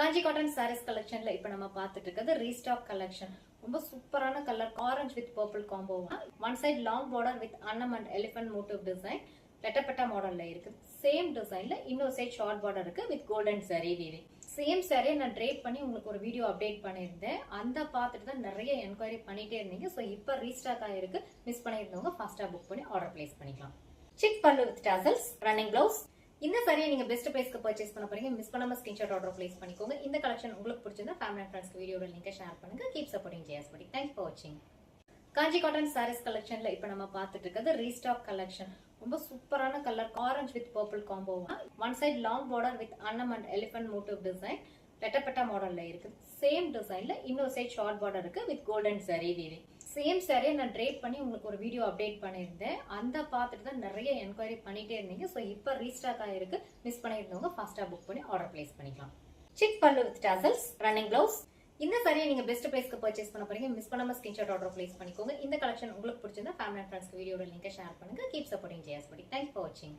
காஞ்சி cotton saris கலெக்ஷன்ல இப்ப நம்ம பார்த்துட்டு இருக்கிறது ரீஸ்டாக் கலெக்ஷன். ரொம்ப சூப்பரான colour orange with purple combo. One side long border with அன்னம் அண்ட் எலிஃபென்ட் மோட்டிவ் டிசைன் லெட்டப்பட்ட மாடல்ல இருக்கு. சேம் டிசைன்ல இன்னொரு சைட் ஷார்ட் பார்டர் இருக்கு வித் கோல்டன் saree வீவிங். சேம் saree நான் ட்ரேப் பண்ணி உங்களுக்கு ஒரு வீடியோ அப்டேட் பண்ணியிருந்தேன். அந்த பார்த்துட்டு தான் நிறைய என்கொயரி பண்ணிட்டே இருந்தீங்க. ஸோ இப்போ ரீஸ்டாக் ஆயிருக்கு. மிஸ் பண்ணியிருந்தவங்க ஃபாஸ்டா புக் பண்ணி ஆர்டர் பிளேஸ் பண்ணிக்கலாம். சிக் பல்லு வித் டாசல்ஸ், ரன்னிங் பிளவுஸ். இந்த சாரியை நீங்க பெஸ்ட் பிரைஸ்க்கு பர்ச்சேஸ் பண்ண போறீங்க. மிஸ் பண்ணாம ஸ்கிரீன்ஷாட் ஆர்டர் பிளேஸ் பண்ணிக்கோங்க. இந்த கலெக்ஷன் உங்களுக்கு பிடிச்சிருந்தா ஃபேமிலி அண்ட் ஃப்ரெண்ட்ஸ்க்கு வீடியோட லிங்கை ஷேர் பண்ணுங்க. கீப் சப்போர்ட்டிங் ஜேஎஸ் படி. தேங்க்ஸ் ஃபார் வாட்சிங். காஞ்சி காட்டன் சாரீஸ் கலெக்ஷன்ல இப்ப நம்ம பார்த்துட்டு இருக்கிறது ரீஸ்டாக் கலெக்ஷன். ரொம்ப சூப்பரான colour orange with purple combo. One side long border with அன்னம் அண்ட் எலிஃபென்ட் மோட்டிவ் டிசைன் லெட்டப்பட்ட மாடல்ல இருக்கு. சேம் டிசைன்ல இன்னொரு சைட் ஷார்ட் பார்டர் இருக்கு வித் கோல்டன் saree வீவிங். சேம் saree நான் ட்ரேப் பண்ணி உங்களுக்கு ஒரு வீடியோ அப்டேட் பண்ணியிருந்தேன். அந்த பார்த்துட்டு தான் நிறைய என்கொயரி பண்ணிட்டே இருந்தீங்க. ஸோ இப்போ ரீஸ்டாக் ஆயிருக்கு. மிஸ் பண்ணியிருந்தவங்க ஃபாஸ்டா புக் பண்ணி ஆர்டர் பிளேஸ் பண்ணிக்கலாம். சிக் பல்லு வித் டாசல்ஸ், ரன்னிங் பிளவுஸ். இந்த சாரியை நீங்க பெஸ்ட் பிரைஸ்க்கு பர்ச்சேஸ் பண்ண போறீங்க. மிஸ் பண்ணாம ஸ்கிரீன்ஷாட் ஆர்டர் பிளேஸ் பண்ணிக்கோங்க. இந்த கலெக்ஷன் உங்களுக்கு பிடிச்சிருந்தா ஃபேமிலி அண்ட் ஃப்ரெண்ட்ஸ்க்கு வீடியோட லிங்கை ஷேர் பண்ணுங்க. கீப் சப்போர்ட்டிங் ஜேஎஸ் படி. தேங்க்ஸ் ஃபார் வாட்சிங்.